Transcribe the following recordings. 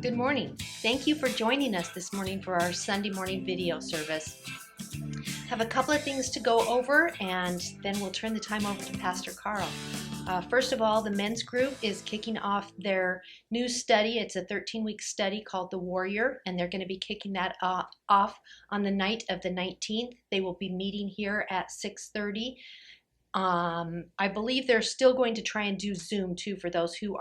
Good morning. Thank you for joining us this morning for our Sunday morning video service. Have a couple of things to go over, and then we'll turn the time over to Pastor Carl. First of all, the men's group is kicking off their new study. It's a 13-week study called The Warrior, and they're going to be kicking that off on the night of the 19th. They will be meeting here at 6:30. I believe they're still going to try and do Zoom too for those who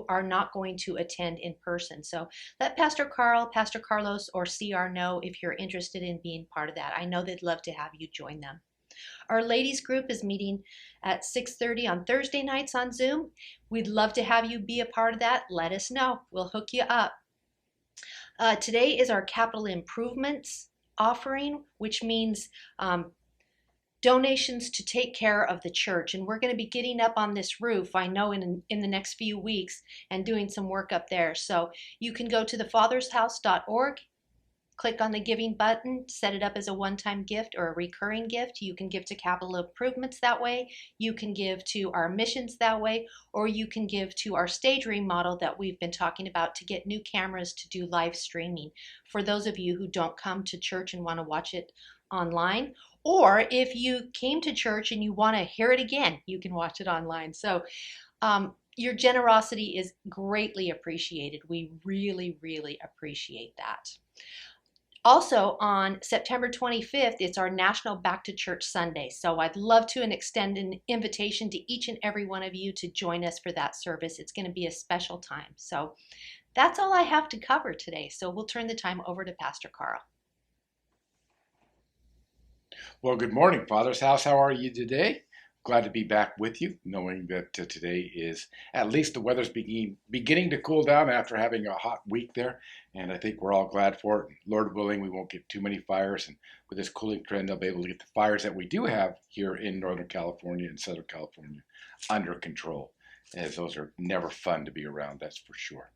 are not going to attend in person. So let Pastor Carl, Pastor Carlos, or CR know if you're interested in being part of that. I know they'd love to have you join them. Our ladies group is meeting at 6:30 on Thursday nights on Zoom. We'd love to have you be a part of that. Let us know. We'll hook you up. Today is our capital improvements offering, which means donations to take care of the church, and we're going to be getting up on this roof, I know, in the next few weeks and doing some work up there. So you can go to thefathershouse.org, click on the giving button, set it up as a one-time gift or a recurring gift. You can give to capital improvements that way, you can give to our missions that way, or you can give to our stage remodel that we've been talking about to get new cameras to do live streaming for those of you who don't come to church and want to watch it online. Or if you came to church and you want to hear it again, you can watch it online. So your generosity is greatly appreciated. We really, really appreciate that. Also, on September 25th, it's our National Back to Church Sunday. So I'd love to extend an invitation to each and every one of you to join us for that service. It's going to be a special time. So that's all I have to cover today. So we'll turn the time over to Pastor Carl. Well, good morning, Father's House. How are you today? Glad to be back with you, knowing that today is, at least the weather's beginning to cool down after having a hot week there, and I think we're all glad for it. Lord willing, we won't get too many fires, and with this cooling trend, they'll be able to get the fires that we do have here in Northern California and Southern California under control, as those are never fun to be around, that's for sure.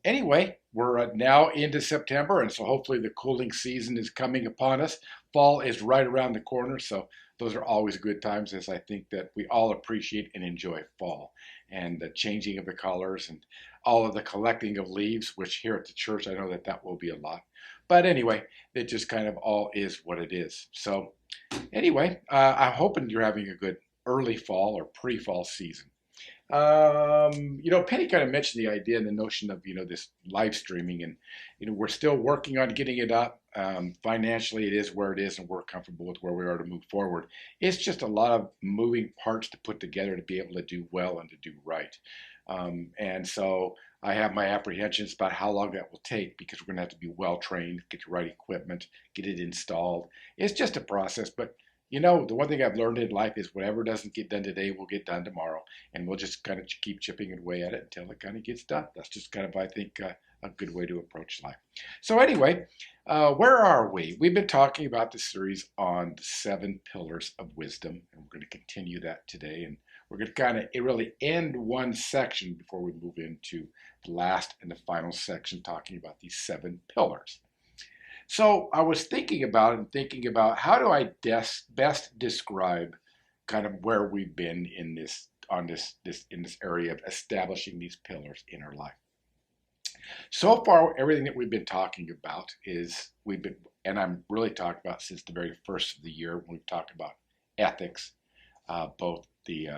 Anyway, we're now into September, and so hopefully the cooling season is coming upon us. Fall is right around the corner, so those are always good times, as I think that we all appreciate and enjoy fall and the changing of the colors and all of the collecting of leaves, which here at the church I know that will be a lot. But anyway, it just kind of all is what it is. So anyway, I'm hoping you're having a good early fall or pre-fall season. Penny kind of mentioned the idea and the notion of, this live streaming, and, we're still working on getting it up. Financially, it is where it is, and we're comfortable with where we are to move forward. It's just a lot of moving parts to put together to be able to do well and to do right. And so I have my apprehensions about how long that will take, because we're going to have to be well trained, get the right equipment, get it installed. It's just a process, but the one thing I've learned in life is whatever doesn't get done today will get done tomorrow, and we'll just kind of keep chipping away at it until it kind of gets done. That's just kind of, I think, a good way to approach life. So anyway, where are we? We've been talking about the series on the 7 pillars of wisdom, and we're going to continue that today, and we're going to kind of really end one section before we move into the last and the final section, talking about these 7 pillars. So I was thinking about how do I best describe kind of where we've been in this area of establishing these pillars in our life. So far, everything that we've been talking about and I'm really talking about since the very first of the year when we've talked about ethics, both the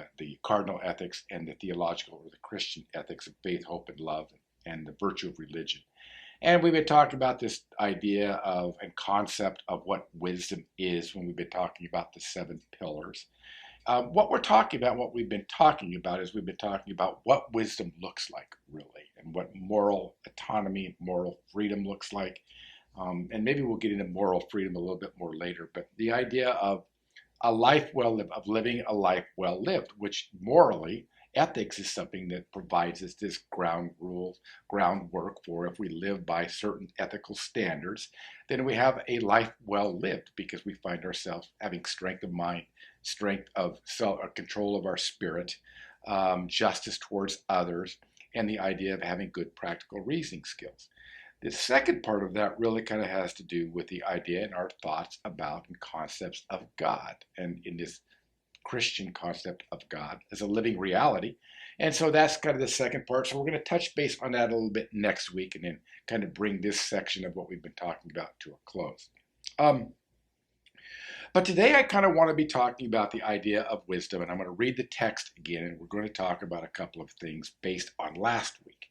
cardinal ethics and the theological or the Christian ethics of faith, hope, and love, and the virtue of religion. And we've been talking about this idea of and concept of what wisdom is when we've been talking about the 7 pillars. What we've been talking about is we've been talking about what wisdom looks like, really, and what moral autonomy, moral freedom looks like. And maybe we'll get into moral freedom a little bit more later, but the idea of a life well lived, of living a life well lived, which morally, ethics is something that provides us this groundwork for if we live by certain ethical standards, then we have a life well lived, because we find ourselves having strength of mind, strength of control of our spirit, justice towards others, and the idea of having good practical reasoning skills. The second part of that really kind of has to do with the idea and our thoughts about and concepts of God, and in this Christian concept of God as a living reality, And so that's kind of the second part. So we're going to touch base on that a little bit next week and then kind of bring this section of what we've been talking about to a close. But today I kind of want to be talking about the idea of wisdom, and I'm going to read the text again, and we're going to talk about a couple of things based on last week.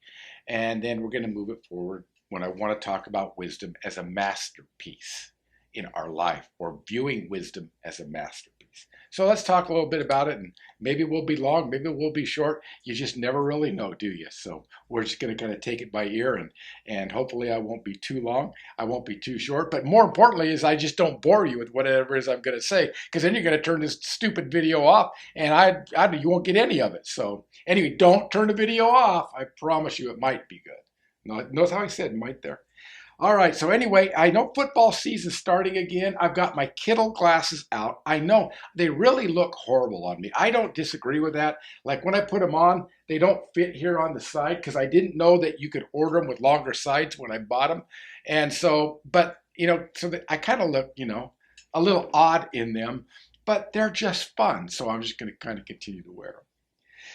And then we're going to move it forward when I want to talk about wisdom as a masterpiece in our life, or viewing wisdom as a masterpiece. So let's talk a little bit about it, and maybe we'll be long, maybe we'll be short. You just never really know, do you? So we're just going to kind of take it by ear, and hopefully I won't be too long, I won't be too short, but more importantly is I just don't bore you with whatever it is I'm going to say, because then you're going to turn this stupid video off, and you won't get any of it. So anyway, don't turn the video off. I promise you it might be good. Notice how I said might there. All right, so anyway, I know football season's starting again. I've got my Kittle glasses out. I know they really look horrible on me. I don't disagrey with that. Like when I put them on, they don't fit here on the side because I didn't know that you could order them with longer sides when I bought them. And so, but, I kind of look, a little odd in them, but they're just fun. So I'm just going to kind of continue to wear them.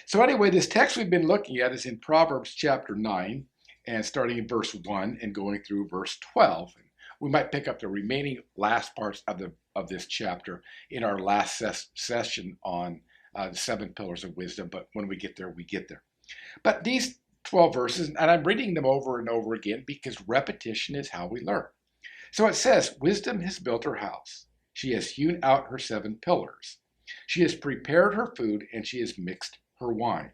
So anyway, this text we've been looking at is in Proverbs chapter 9. And starting in verse 1 and going through verse 12. And we might pick up the remaining last parts of this chapter in our last session on the 7 pillars of wisdom. But when we get there, we get there. But these 12 verses, and I'm reading them over and over again because repetition is how we learn. So it says, wisdom has built her house. She has hewn out her 7 pillars. She has prepared her food and she has mixed her wine.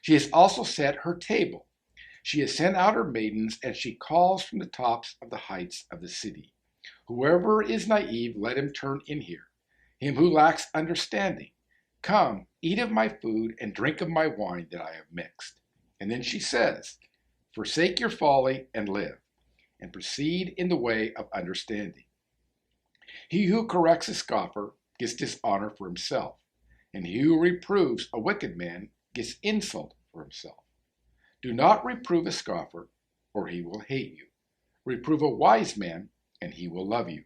She has also set her table. She has sent out her maidens, and she calls from the tops of the heights of the city. Whoever is naive, let him turn in here. Him who lacks understanding, come, eat of my food and drink of my wine that I have mixed. And then she says, forsake your folly and live, and proceed in the way of understanding. He who corrects a scoffer gets dishonor for himself, and he who reproves a wicked man gets insult for himself. Do not reprove a scoffer, or he will hate you. Reprove a wise man, and he will love you.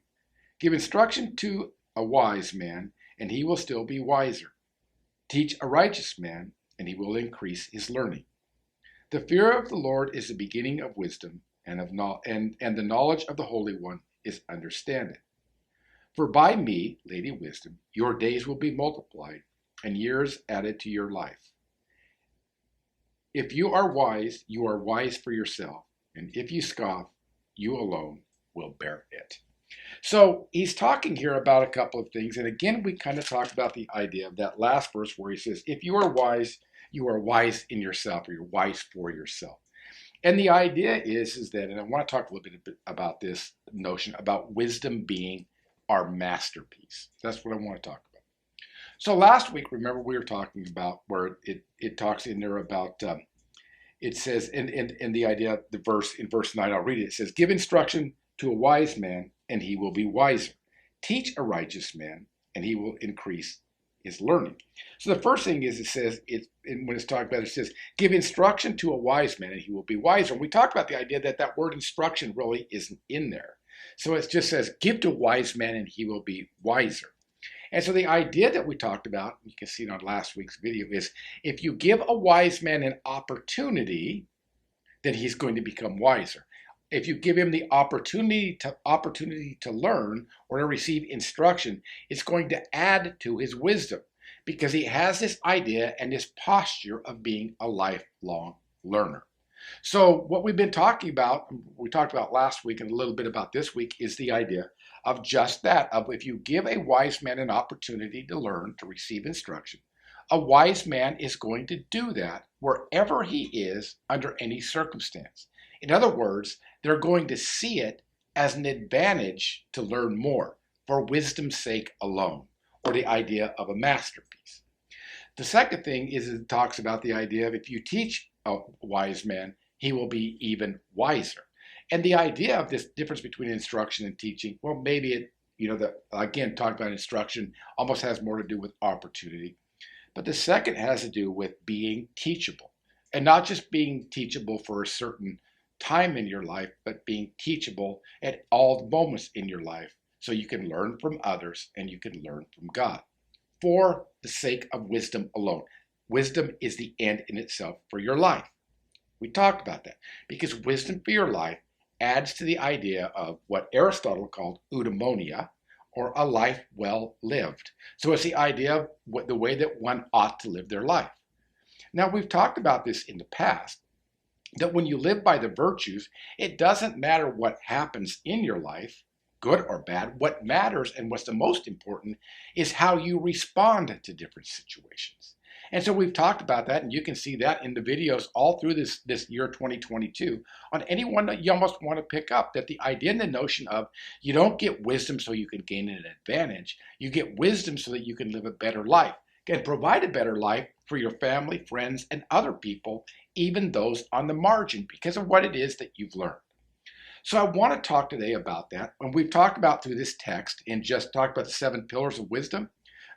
Give instruction to a wise man, and he will still be wiser. Teach a righteous man, and he will increase his learning. The fear of the Lord is the beginning of wisdom, and the knowledge of the Holy One is understanding. For by me, Lady Wisdom, your days will be multiplied, and years added to your life. If you are wise for yourself, and if you scoff, you alone will bear it. So he's talking here about a couple of things, and again, we kind of talked about the idea of that last verse where he says, if you are wise in yourself, or you're wise for yourself. And the idea is that, and I want to talk a little bit about this notion about wisdom being our masterpiece. That's what I want to talk about. So last week, remember we were talking about where it talks in there about, it says in the idea, the verse in verse 9, I'll read it. It says, give instruction to a wise man and he will be wiser. Teach a righteous man and he will increase his learning. So the first thing is it says, when it's talked about, it says, give instruction to a wise man and he will be wiser. And we talked about the idea that word instruction really isn't in there. So it just says, give to a wise man and he will be wiser. And so the idea that we talked about, you can see it on last week's video, is if you give a wise man an opportunity, then he's going to become wiser. If you give him the opportunity to learn or to receive instruction, it's going to add to his wisdom because he has this idea and this posture of being a lifelong learner. So what we've been talking about, we talked about last week and a little bit about this week, is the idea of just that, of if you give a wise man an opportunity to learn, to receive instruction, a wise man is going to do that wherever he is under any circumstance. In other words, they're going to see it as an advantage to learn more for wisdom's sake alone, or the idea of a masterpiece. The second thing is it talks about the idea of if you teach a wise man, he will be even wiser. And the idea of this difference between instruction and teaching, well, maybe it, again, talking about instruction almost has more to do with opportunity. But the second has to do with being teachable. And not just being teachable for a certain time in your life, but being teachable at all moments in your life so you can learn from others and you can learn from God for the sake of wisdom alone. wisdom is the end in itself for your life. We talked about that because wisdom for your life adds to the idea of what Aristotle called eudaimonia, or a life well lived. So it's the idea of the way that one ought to live their life. Now, we've talked about this in the past, that when you live by the virtues, it doesn't matter what happens in your life, good or bad. What matters and what's the most important is how you respond to different situations. And so we've talked about that, and you can see that in the videos all through this year 2022 on anyone that you almost want to pick up, that the idea and the notion of you don't get wisdom so you can gain an advantage. You get wisdom so that you can live a better life, can provide a better life for your family, friends, and other people, even those on the margin, because of what it is that you've learned. So I want to talk today about that. And we've talked about through this text and just talked about the 7 pillars of wisdom.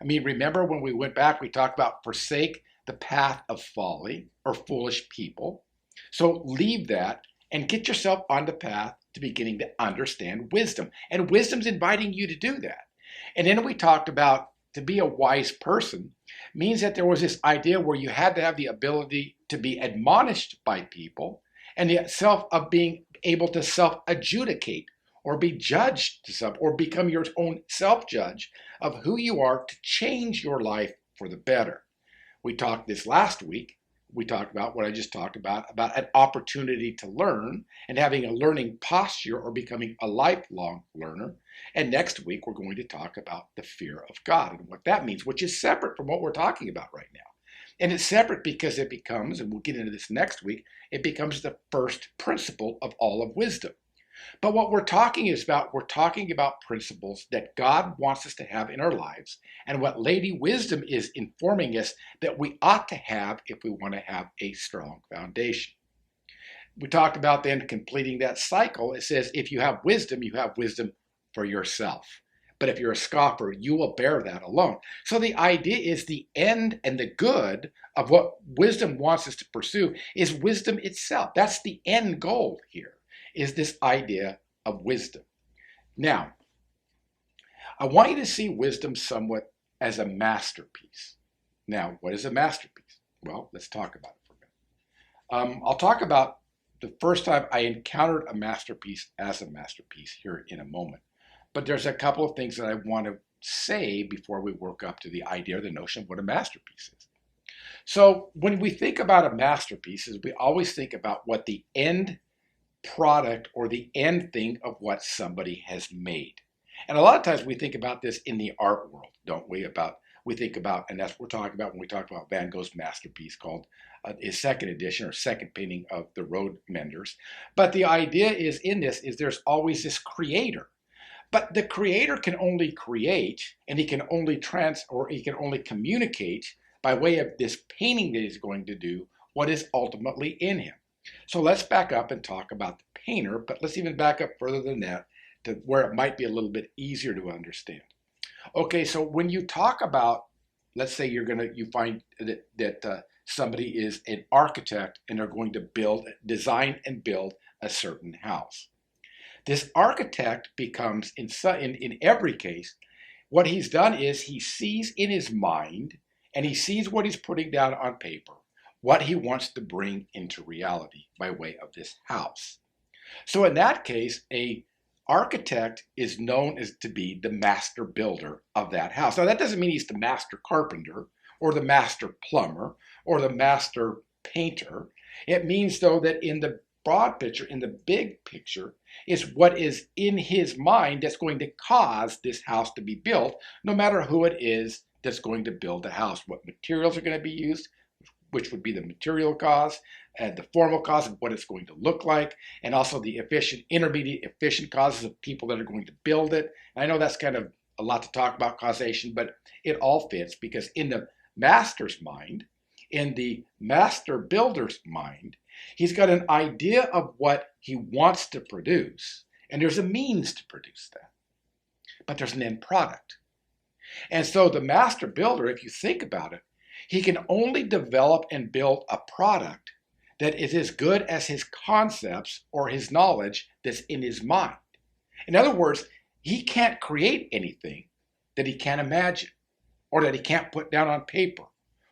I mean, remember when we went back, we talked about forsake the path of folly or foolish people. So leave that and get yourself on the path to beginning to understand wisdom. And wisdom's inviting you to do that. And then we talked about to be a wise person means that there was this idea where you had to have the ability to be admonished by people and the self of being able to self-adjudicate or be judged to some, or become your own self-judge of who you are to change your life for the better. We talked this last week. We talked about what I just talked about an opportunity to learn and having a learning posture or becoming a lifelong learner. And next week, we're going to talk about the fear of God and what that means, which is separate from what we're talking about right now. And it's separate because it becomes, and we'll get into this next week, it becomes the first principle of all of wisdom. But what we're talking about principles that God wants us to have in our lives, and what Lady Wisdom is informing us that we ought to have if we want to have a strong foundation. We talked about then completing that cycle. It says if you have wisdom for yourself. But if you're a scoffer, you will bear that alone. So the idea is the end and the good of what wisdom wants us to pursue is wisdom itself. That's the end goal here, is this idea of wisdom. Now, I want you to see wisdom somewhat as a masterpiece. Now, what is a masterpiece? Well, let's talk about it for a minute. I'll talk about the first time I encountered a masterpiece as a masterpiece here in a moment. But there's a couple of things that I want to say before we work up to the idea or the notion of what a masterpiece is. So when we think about a masterpiece, we always think about what the end product or the end thing of what somebody has made. And a lot of times we think about this in the art world, don't we? We think about, and that's what we're talking about when we talk about Van Gogh's masterpiece called his second edition or second painting of the Road Menders. But the idea is in this is there's always this creator. But the creator can only create, and he can only he can only communicate by way of this painting that he's going to do what is ultimately in him. So let's back up and talk about the painter, but let's even back up further than that to where it might be a little bit easier to understand. Okay, so when you talk about, let's say you find that somebody is an architect and they're going to design and build a certain house. This architect becomes, in every case, what he's done is he sees in his mind and he sees what he's putting down on paper, what he wants to bring into reality by way of this house. So in that case, a architect is known as to be the master builder of that house. Now that doesn't mean he's the master carpenter or the master plumber or the master painter. It means though that in the broad picture, in the big picture, is what is in his mind that's going to cause this house to be built, no matter who it is that's going to build the house, what materials are going to be used, which would be the material cost, and the formal cost of what it's going to look like, and also the intermediate efficient causes of people that are going to build it. And I know that's kind of a lot to talk about causation, but it all fits because in the master's mind, in the master builder's mind, he's got an idea of what he wants to produce, and there's a means to produce that. But there's an end product. And so the master builder, if you think about it, he can only develop and build a product that is as good as his concepts or his knowledge that's in his mind. In other words, he can't create anything that he can't imagine or that he can't put down on paper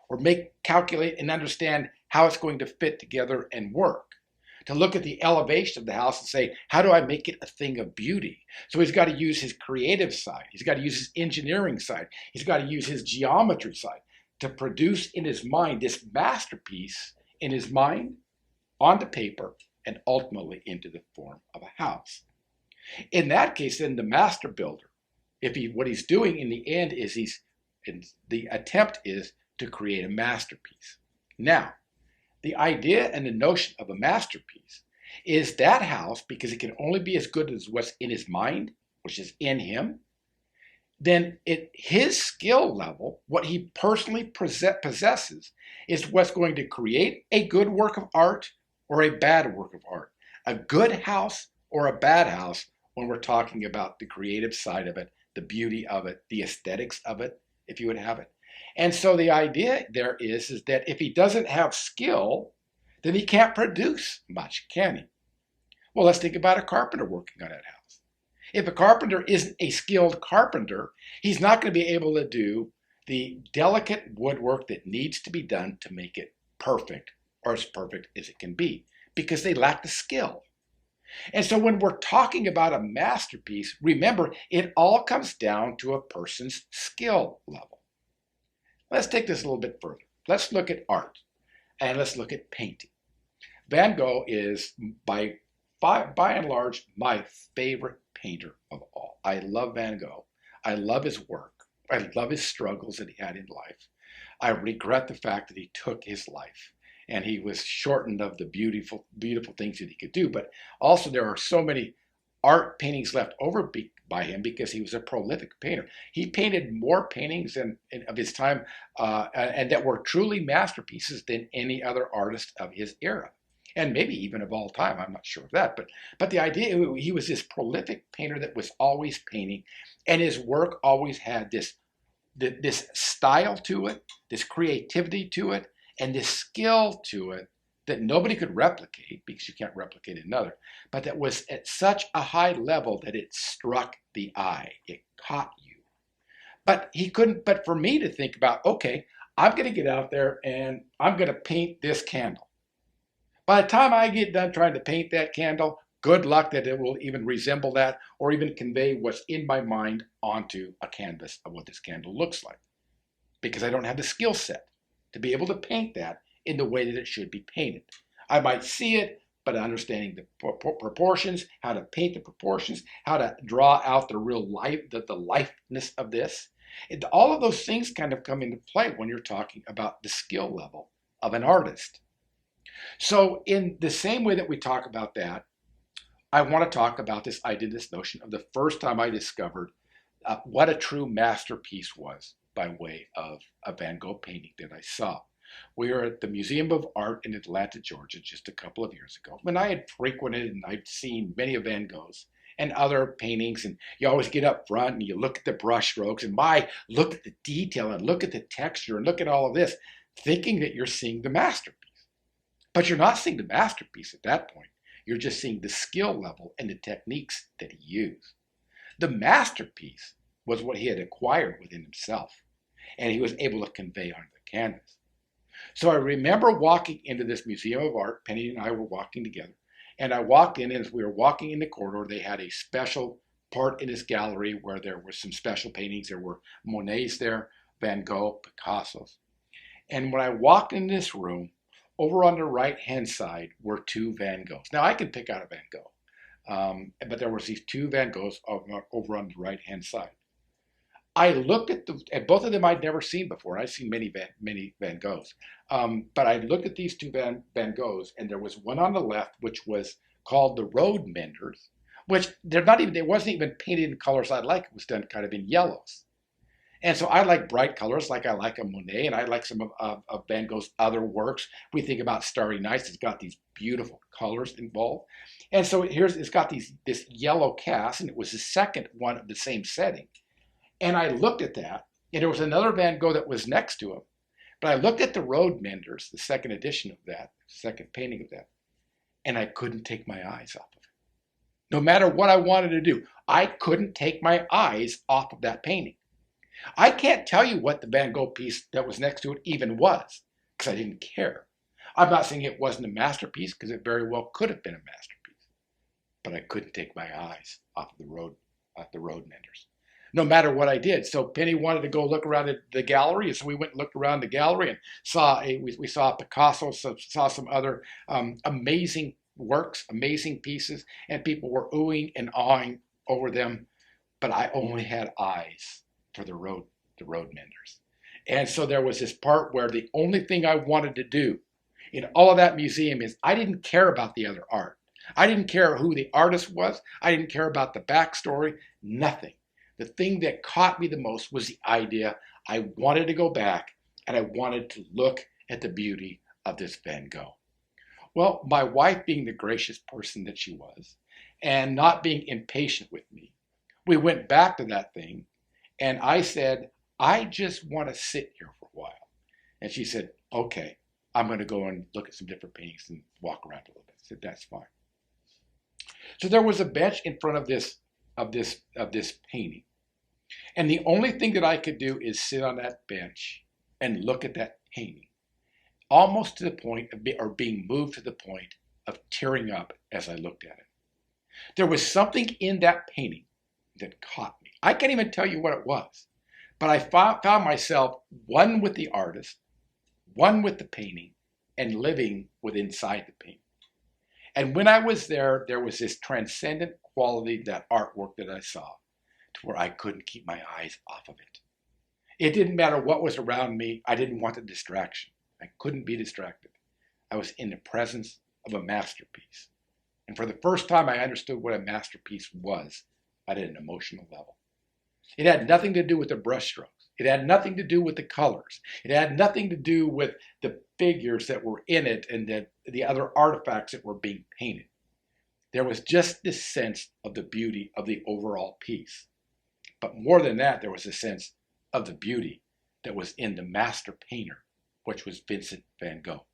or calculate and understand how it's going to fit together and work. To look at the elevation of the house and say, how do I make it a thing of beauty? So he's got to use his creative side. He's got to use his engineering side. He's got to use his geometry side to produce in his mind this masterpiece in his mind, onto paper, and ultimately into the form of a house. In that case, then the master builder, what he's doing in the end is the attempt is to create a masterpiece. Now, the idea and the notion of a masterpiece is that house, because it can only be as good as what's in his mind, which is in him, then his skill level, what he personally possesses, is what's going to create a good work of art or a bad work of art. A good house or a bad house when we're talking about the creative side of it, the beauty of it, the aesthetics of it, if you would have it. And so the idea there is that if he doesn't have skill, then he can't produce much, can he? Well, let's think about a carpenter working on that house. If a carpenter isn't a skilled carpenter, he's not going to be able to do the delicate woodwork that needs to be done to make it perfect, or as perfect as it can be, because they lack the skill. And so when we're talking about a masterpiece, remember, it all comes down to a person's skill level. Let's take this a little bit further. Let's look at art, and let's look at painting. Van Gogh is, by and large, my favorite painter of all. I love Van Gogh. I love his work. I love his struggles that he had in life. I regret the fact that he took his life and he was shortened of the beautiful, beautiful things that he could do. But also there are so many art paintings left over by him because he was a prolific painter. He painted more paintings of his time and that were truly masterpieces than any other artist of his era. And maybe even of all time, I'm not sure of that. But the idea, he was this prolific painter that was always painting, and his work always had this style to it, this creativity to it, and this skill to it that nobody could replicate, because you can't replicate another, but that was at such a high level that it struck the eye, it caught you. But for me to think about, okay, I'm going to get out there and I'm going to paint this candle. By the time I get done trying to paint that candle, good luck that it will even resemble that or even convey what's in my mind onto a canvas of what this candle looks like. Because I don't have the skill set to be able to paint that in the way that it should be painted. I might see it, but understanding the proportions, how to paint the proportions, how to draw out the real life, the lifeness of this. All of those things kind of come into play when you're talking about the skill level of an artist. So in the same way that we talk about that, I want to talk about this idea, this notion of the first time I discovered what a true masterpiece was by way of a Van Gogh painting that I saw. We were at the Museum of Art in Atlanta, Georgia, just a couple of years ago. When I had frequented and I'd seen many of Van Gogh's and other paintings, and you always get up front and you look at the brush strokes and look at the detail and look at the texture and look at all of this, thinking that you're seeing the masterpiece. But you're not seeing the masterpiece at that point. You're just seeing the skill level and the techniques that he used. The masterpiece was what he had acquired within himself, and he was able to convey onto the canvas. So I remember walking into this Museum of Art. Penny and I were walking together, and I walked in, and as we were walking in the corridor, they had a special part in this gallery where there were some special paintings. There were Monets there, Van Gogh, Picasso's. And when I walked in this room, over on the right-hand side were two Van Goghs. Now, I can pick out a Van Gogh, but there was these two Van Goghs over on the right-hand side. I looked at both of them I'd never seen before. I'd seen many Van Goghs. But I looked at these two Van Goghs, and there was one on the left, which was called the Road Menders, which they wasn't even painted in colors I like. It was done kind of in yellows. And so I like bright colors, like I like a Monet, and I like some of Van Gogh's other works. We think about Starry Nights; it's got these beautiful colors involved. And so it's got this yellow cast, and it was the second one of the same setting. And I looked at that, and there was another Van Gogh that was next to him. But I looked at the Road Menders, the second edition of that, second painting of that, and I couldn't take my eyes off of it. No matter what I wanted to do, I couldn't take my eyes off of that painting. I can't tell you what the Van Gogh piece that was next to it even was, because I didn't care. I'm not saying it wasn't a masterpiece, because it very well could have been a masterpiece, but I couldn't take my eyes off the road menders, no matter what I did. So Penny wanted to go look around at the gallery, and so we went and looked around the gallery and we saw Picasso, saw some other amazing works, amazing pieces, and people were oohing and awing over them. But I only had eyes for the road menders. And so there was this part where the only thing I wanted to do in all of that museum is I didn't care about the other art. I didn't care who the artist was. I didn't care about the backstory, nothing. The thing that caught me the most was the idea I wanted to go back and I wanted to look at the beauty of this Van Gogh. Well, my wife, being the gracious person that she was, and not being impatient with me, we went back to that thing, and I said, I just want to sit here for a while. And she said, okay, I'm going to go and look at some different paintings and walk around a little bit. I said, that's fine. So there was a bench in front of this painting. And the only thing that I could do is sit on that bench and look at that painting, almost to the point of being moved to the point of tearing up as I looked at it. There was something in that painting that caught me. I can't even tell you what it was, but I found myself one with the artist, one with the painting, and living inside the painting. And when I was there, there was this transcendent quality, that artwork that I saw, to where I couldn't keep my eyes off of it. It didn't matter what was around me. I didn't want the distraction. I couldn't be distracted. I was in the presence of a masterpiece. And for the first time, I understood what a masterpiece was at an emotional level. It had nothing to do with the brushstrokes. It had nothing to do with the colors. It had nothing to do with the figures that were in it and the other artifacts that were being painted. There was just this sense of the beauty of the overall piece. But more than that, there was a sense of the beauty that was in the master painter, which was Vincent van Gogh.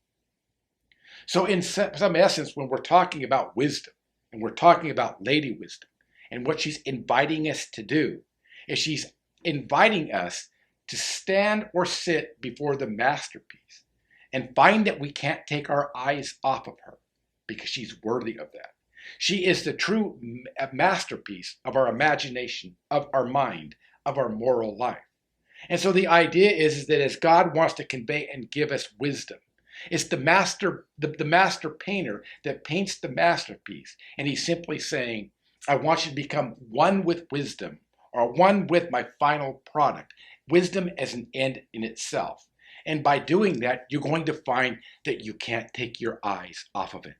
So in some essence, when we're talking about wisdom, and we're talking about Lady Wisdom, and what she's inviting us to do, is she's inviting us to stand or sit before the masterpiece and find that we can't take our eyes off of her because she's worthy of that. She is the true masterpiece of our imagination, of our mind, of our moral life. And so the idea is that as God wants to convey and give us wisdom, it's the master painter that paints the masterpiece. And he's simply saying, I want you to become one with wisdom, or one with my final product. Wisdom as an end in itself. And by doing that, you're going to find that you can't take your eyes off of it.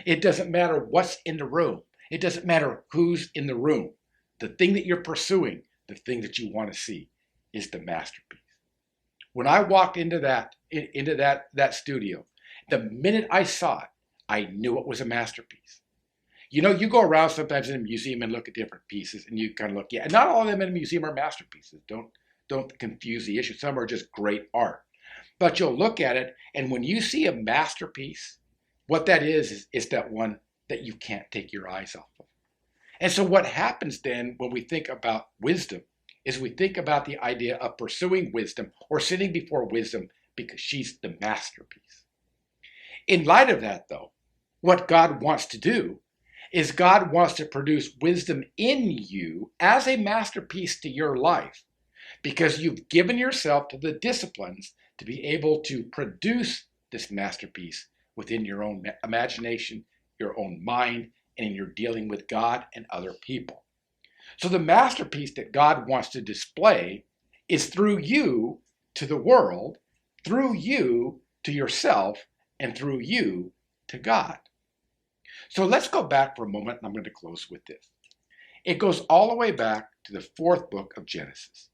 It doesn't matter what's in the room. It doesn't matter who's in the room. The thing that you're pursuing, the thing that you want to see, is the masterpiece. When I walked into that studio, the minute I saw it, I knew it was a masterpiece. You know, you go around sometimes in a museum and look at different pieces, and you kind of look, yeah, not all of them in a museum are masterpieces. Don't confuse the issue. Some are just great art. But you'll look at it, and when you see a masterpiece, what that is that one that you can't take your eyes off of. And so what happens then when we think about wisdom is we think about the idea of pursuing wisdom or sitting before wisdom because she's the masterpiece. In light of that, though, what God wants to do is God wants to produce wisdom in you as a masterpiece to your life because you've given yourself to the disciplines to be able to produce this masterpiece within your own imagination, your own mind, and in your dealing with God and other people. So the masterpiece that God wants to display is through you to the world, through you to yourself, and through you to God. So let's go back for a moment, and I'm going to close with this. It goes all the way back to the 4th book of Genesis.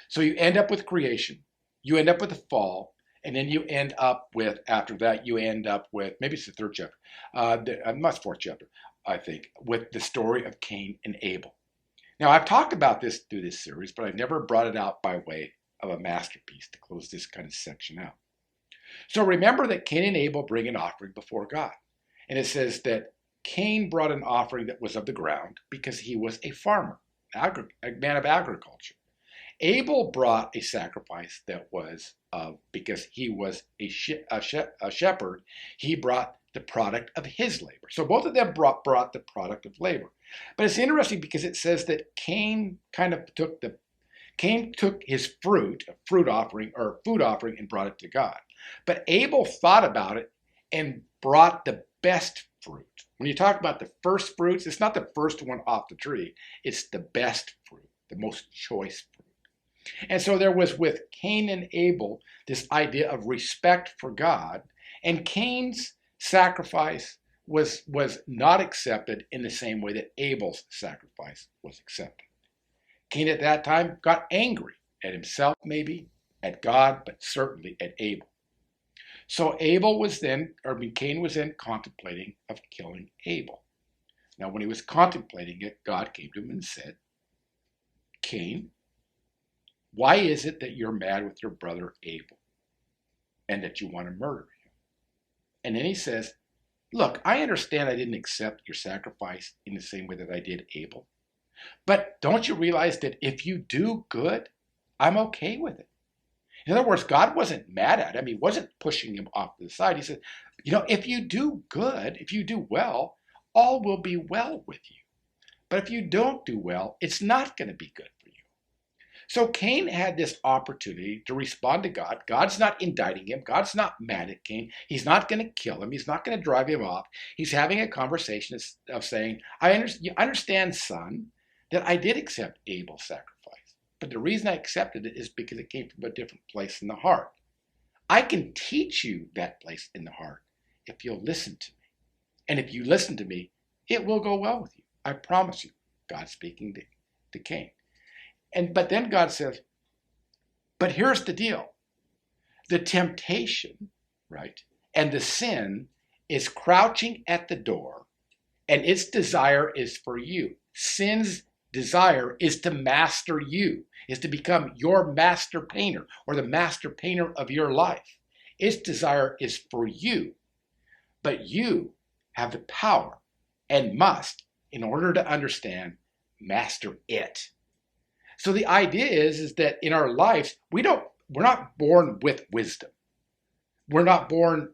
So you end up with creation, you end up with the fall, and then you end up with, after that, you end up with, maybe it's the 3rd chapter, not 4th chapter, I think, with the story of Cain and Abel. Now, I've talked about this through this series, but I've never brought it out by way of a masterpiece to close this kind of section out. So remember that Cain and Abel bring an offering before God. And it says that Cain brought an offering that was of the ground because he was a farmer, a man of agriculture. Abel brought a sacrifice that was because he was a shepherd, he brought the product of his labor. So both of them brought the product of labor. But it's interesting because it says that Cain took his fruit offering or food offering, and brought it to God. But Abel thought about it and brought the best fruit. When you talk about the first fruits, it's not the first one off the tree. It's the best fruit, the most choice fruit. And so there was with Cain and Abel this idea of respect for God, and Cain's sacrifice was not accepted in the same way that Abel's sacrifice was accepted. Cain at that time got angry at himself, maybe, at God, but certainly at Abel. So Cain was then contemplating of killing Abel. Now, when he was contemplating it, God came to him and said, Cain, why is it that you're mad with your brother Abel and that you want to murder him? And then he says, look, I understand I didn't accept your sacrifice in the same way that I did Abel. But don't you realize that if you do good, I'm okay with it? In other words, God wasn't mad at him. He wasn't pushing him off to the side. He said, if you do good, if you do well, all will be well with you. But if you don't do well, it's not going to be good for you. So Cain had this opportunity to respond to God. God's not indicting him. God's not mad at Cain. He's not going to kill him. He's not going to drive him off. He's having a conversation of saying, you understand, son, that I did accept Abel's sacrifice. But the reason I accepted it is because it came from a different place in the heart. I can teach you that place in the heart if you'll listen to me. And if you listen to me, it will go well with you. I promise you. God speaking to Cain. But then God says, but here's the deal. The temptation, right, and the sin is crouching at the door, and its desire is for you. Sin's desire is to master you, is to become your master painter or the master painter of your life. Its desire is for you, but you have the power and must, in order to understand, master it. So the idea is that in our lives, we're not born with wisdom. We're not born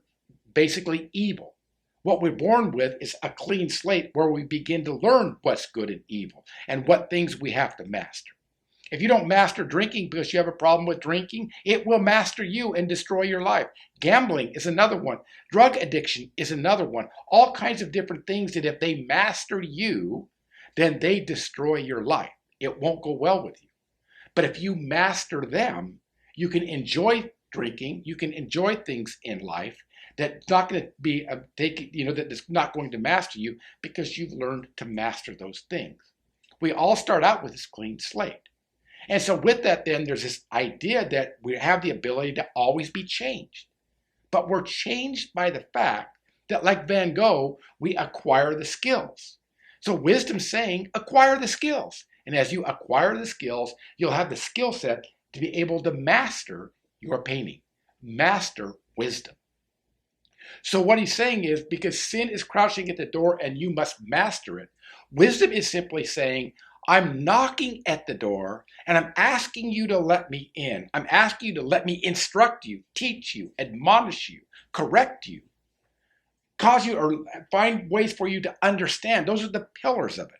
basically evil. What we're born with is a clean slate where we begin to learn what's good and evil and what things we have to master. If you don't master drinking because you have a problem with drinking, it will master you and destroy your life. Gambling is another one. Drug addiction is another one. All kinds of different things that if they master you, then they destroy your life. It won't go well with you. But if you master them, you can enjoy drinking, you can enjoy things in life that's not going to be that's not going to master you because you've learned to master those things. We all start out with this clean slate. And so with that, then there's this idea that we have the ability to always be changed. But we're changed by the fact that, like Van Gogh, we acquire the skills. So wisdom's saying, acquire the skills. And as you acquire the skills, you'll have the skill set to be able to master your painting, master wisdom. So what he's saying is, because sin is crouching at the door and you must master it, wisdom is simply saying, I'm knocking at the door and I'm asking you to let me in. I'm asking you to let me instruct you, teach you, admonish you, correct you, cause you or find ways for you to understand. Those are the pillars of it.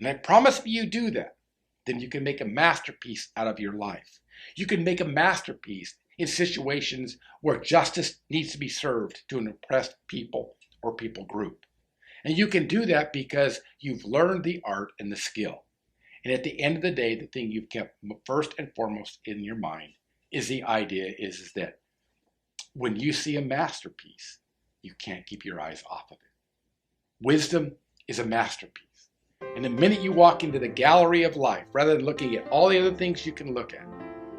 And I promise if you do that, then you can make a masterpiece out of your life. You can make a masterpiece in situations where justice needs to be served to an oppressed people or people group. And you can do that because you've learned the art and the skill. And at the end of the day, the thing you've kept first and foremost in your mind is the idea is that when you see a masterpiece, you can't keep your eyes off of it. Wisdom is a masterpiece. And the minute you walk into the gallery of life, rather than looking at all the other things you can look at,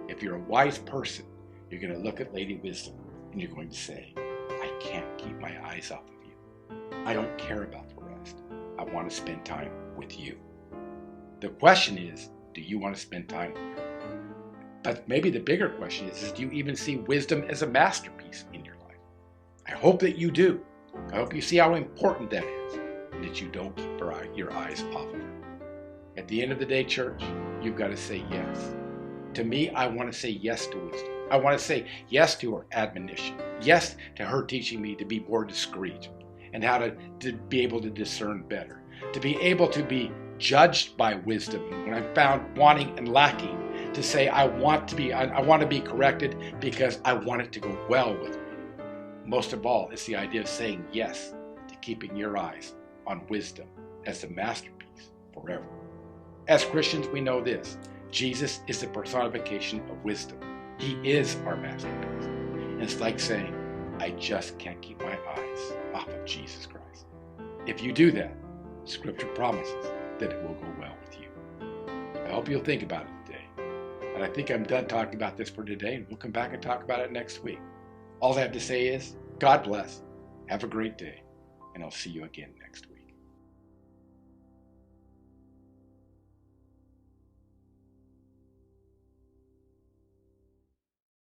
if you're a wise person, you're going to look at Lady Wisdom and you're going to say, I can't keep my eyes off of you. I don't care about the rest. I want to spend time with you. The question is, do you want to spend time with her? But maybe the bigger question is do you even see wisdom as a masterpiece in your life? I hope that you do. I hope you see how important that is and that you don't keep your eyes off of her. At the end of the day, church, you've got to say yes To me, I want to say yes to wisdom. I want to say yes to her admonition. Yes to her teaching me to be more discreet and how to be able to discern better. To be able to be judged by wisdom when I'm found wanting and lacking. To say I want to be corrected because I want it to go well with me. Most of all, it's the idea of saying yes to keeping your eyes on wisdom as the masterpiece forever. As Christians, we know this. Jesus is the personification of wisdom. He is our masterpiece. And it's like saying, I just can't keep my eyes off of Jesus Christ. If you do that, Scripture promises that it will go well with you. I hope you'll think about it today. And I think I'm done talking about this for today, and we'll come back and talk about it next week. All I have to say is, God bless, have a great day, and I'll see you again next week.